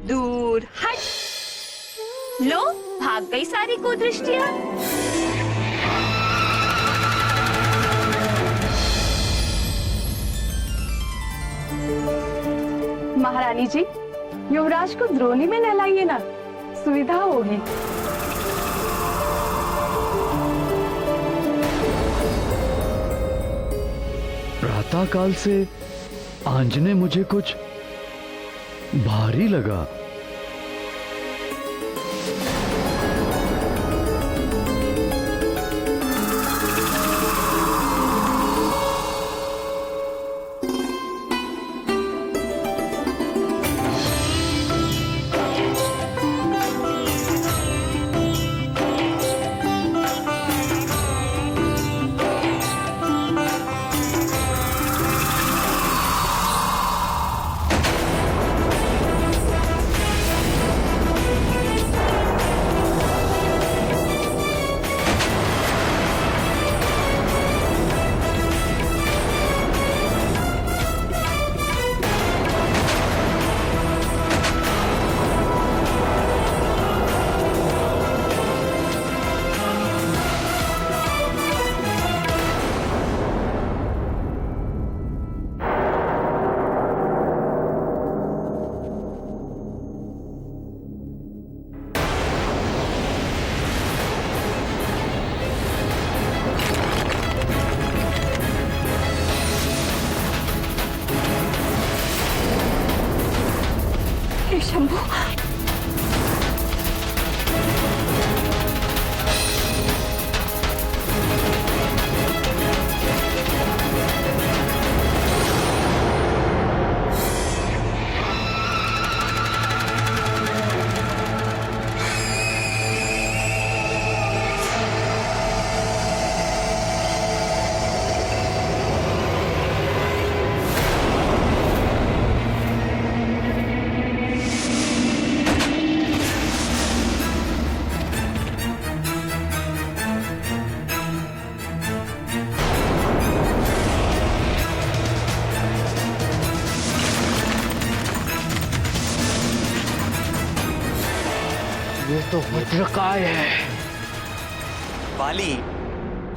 दूर हट। लो, भाग गई सारी कुदृष्टियां। महारानी जी, युवराज को द्रोणी में नहलाइए ना, सुविधा होगी। प्रातःकाल से आंजने मुझे कुछ भारी लगा। शंभू, ये तो वज्रकाय है। वाली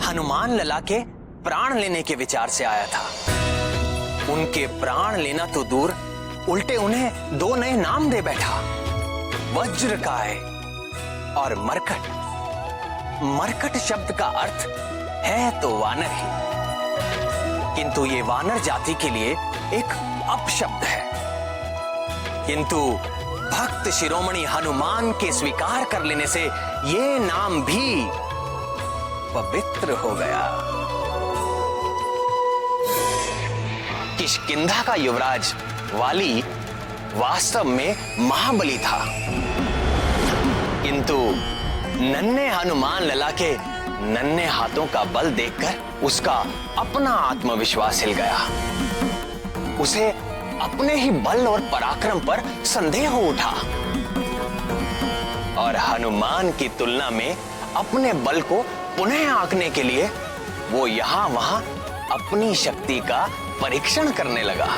हनुमान लला के प्राण लेने के विचार से आया था। उनके प्राण लेना तो दूर, उल्टे उन्हें दो नए नाम दे बैठा, वज्रकाय और मरकट। मरकट शब्द का अर्थ है तो वानर ही, किंतु ये वानर जाति के लिए एक अपशब्द है। किंतु भक्त शिरोमणि हनुमान के स्वीकार कर लेने से ये नाम भी पवित्र हो गया। किष्किंधा का युवराज वाली वास्तव में महाबली था, किंतु नन्हे हनुमान लला के नन्हे हाथों का बल देखकर उसका अपना आत्मविश्वास हिल गया। उसे अपने ही बल और पराक्रम पर संदेह हो उठा और हनुमान की तुलना में अपने बल को पुनः आंकने के लिए वो यहां वहां अपनी शक्ति का परीक्षण करने लगा।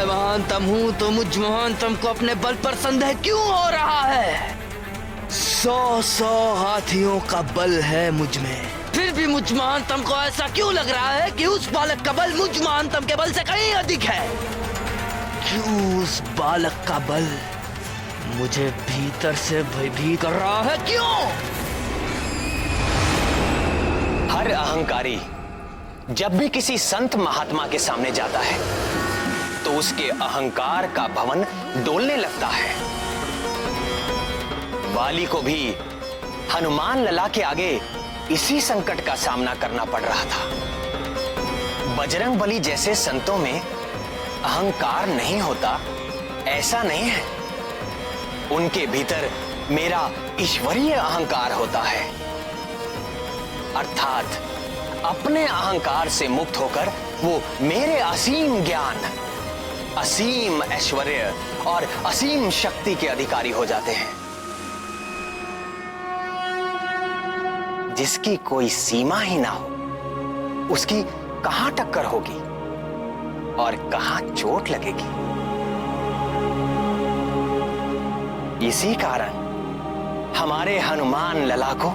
महानतम हूं तो मुझ महानतम को अपने बल पर संदेह क्यों हो रहा है? 100 हाथियों का बल है मुझ में, फिर भी मुझ महानतम को ऐसा क्यों लग रहा है कि उस बालक का बल मुझ महानतम के बल से कहीं अधिक है? क्यों उस बालक का बल मुझे भीतर से भयभीत कर रहा है? क्यों? हर अहंकारी जब भी किसी संत महात्मा के सामने जाता है तो उसके अहंकार का भवन डोलने लगता है। वाली को भी हनुमान लला के आगे इसी संकट का सामना करना पड़ रहा था। बजरंग बली जैसे संतों में अहंकार नहीं होता ऐसा नहीं है, उनके भीतर मेरा ईश्वरीय अहंकार होता है, अर्थात अपने अहंकार से मुक्त होकर वो मेरे असीम ज्ञान, असीम ऐश्वर्य और असीम शक्ति के अधिकारी हो जाते हैं, जिसकी कोई सीमा ही ना हो, उसकी कहां टक्कर होगी और कहां चोट लगेगी। इसी कारण हमारे हनुमान लला को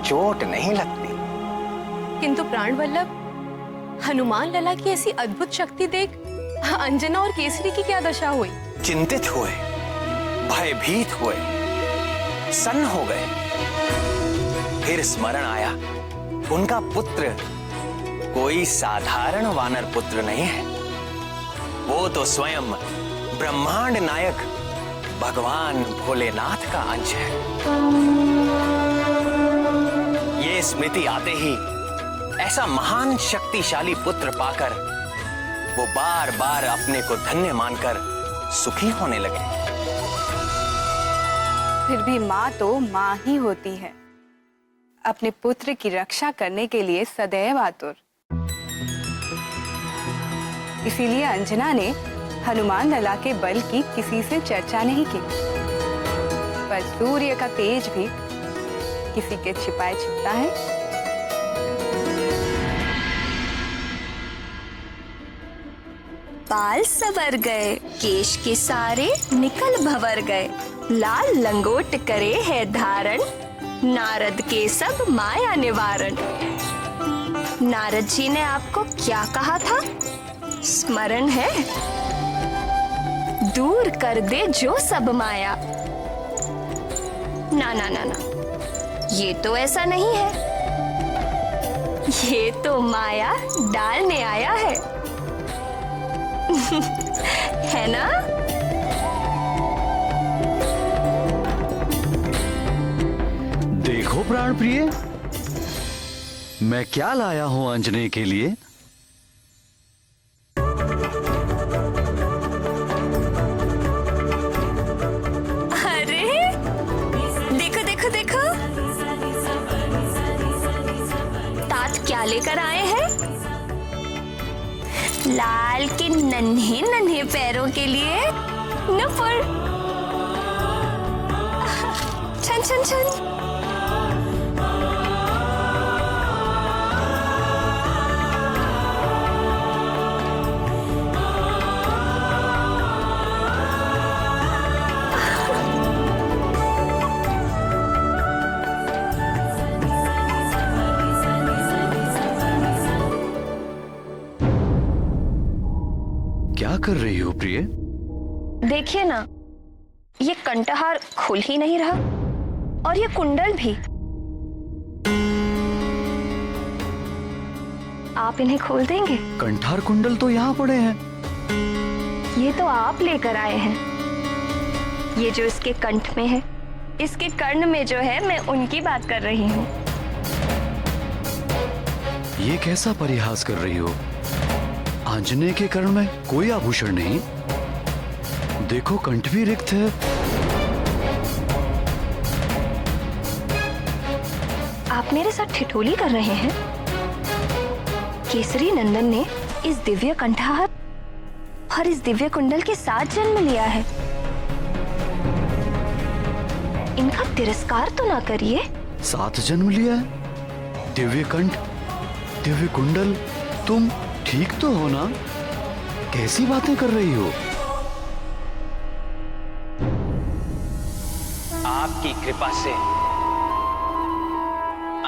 चोट नहीं लगती। किंतु प्राण वल्लभ, हनुमान लला की ऐसी अद्भुत शक्ति देख अंजना और केसरी की क्या दशा हुई? चिंतित हुए, भयभीत हुए, सन्न हो गए। फिर स्मरण आया, उनका पुत्र कोई साधारण वानर पुत्र नहीं है, वो तो स्वयं ब्रह्मांड नायक भगवान भोलेनाथ का अंश है। ये स्मृति आते ही ऐसा महान शक्तिशाली पुत्र पाकर वो बार बार अपने को धन्य मानकर सुखी होने लगे। फिर भी माँ तो माँ ही होती है, अपने पुत्र की रक्षा करने के लिए सदैव आतुर। इसीलिए अंजना ने हनुमान लला के बल की किसी से चर्चा नहीं की, पर सूर्य का तेज भी किसी के छिपाए छिपता है। बाल सवर गए, केश के सारे निकल भवर गए, लाल लंगोट करे है धारण, नारद के सब माया निवारण। नारद जी ने आपको क्या कहा था? स्मरण है? दूर कर दे जो सब माया। ना ना ना ना, ये तो ऐसा नहीं है, ये तो माया डालने आया है। है ना? देखो प्राण प्रिय, मैं क्या लाया हूं अंजने के लिए। अरे देखो देखो देखो, तात क्या लेकर आए हैं? लाल के नन्हे नन्हे पैरों के लिए नुपुर। छन छन छन। क्या कर रही हो प्रिय? देखिए ना, ये कंठहार खुल ही नहीं रहा और ये कुंडल भी। आप इन्हें खोल देंगे? कंठार कुंडल तो यहाँ पड़े हैं। ये तो आप लेकर आए हैं। ये जो इसके कंठ में है, इसके कर्ण में जो है, मैं उनकी बात कर रही हूँ। ये कैसा परिहास कर रही हो? आंजने के कर्ण में कोई आभूषण नहीं। देखो कंठ भी रिक्त है। आप मेरे साथ ठिठोली कर रहे हैं? केसरी नंदन ने इस दिव्य कंठहार और इस दिव्य कुंडल के साथ जन्म लिया है। इनका तिरस्कार तो ना करिए। साथ जन्म लिया है? दिव्य कंठ, दिव्य कुंडल, तुम ठीक तो हो ना? कैसी बातें कर रही हो? आपकी कृपा से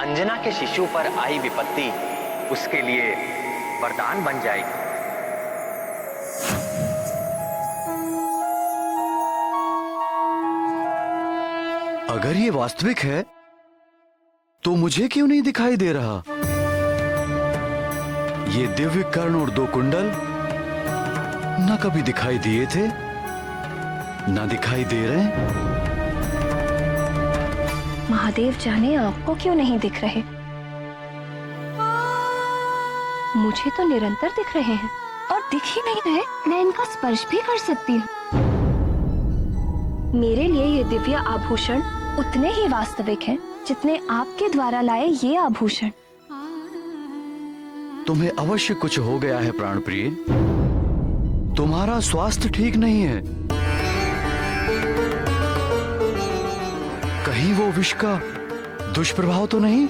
अंजना के शिशु पर आई विपत्ति उसके लिए वरदान बन जाएगी। अगर ये वास्तविक है तो मुझे क्यों नहीं दिखाई दे रहा? ये दिव्य कर्ण और दो कुंडल ना कभी दिखाई दिए थे, ना दिखाई दे रहे हैं। महादेव जाने आपको क्यों नहीं दिख रहे। मुझे तो निरंतर दिख रहे हैं और दिख ही नहीं रहे। मैं इनका स्पर्श भी कर सकती हूँ। मेरे लिए ये दिव्य आभूषण उतने ही वास्तविक हैं जितने आपके द्वारा लाए ये आभूषण। तुम्हें अवश्य कुछ हो गया है प्राण प्रिय। तुम्हारा स्वास्थ्य ठीक नहीं है। कहीं वो विष का दुष्प्रभाव तो नहीं?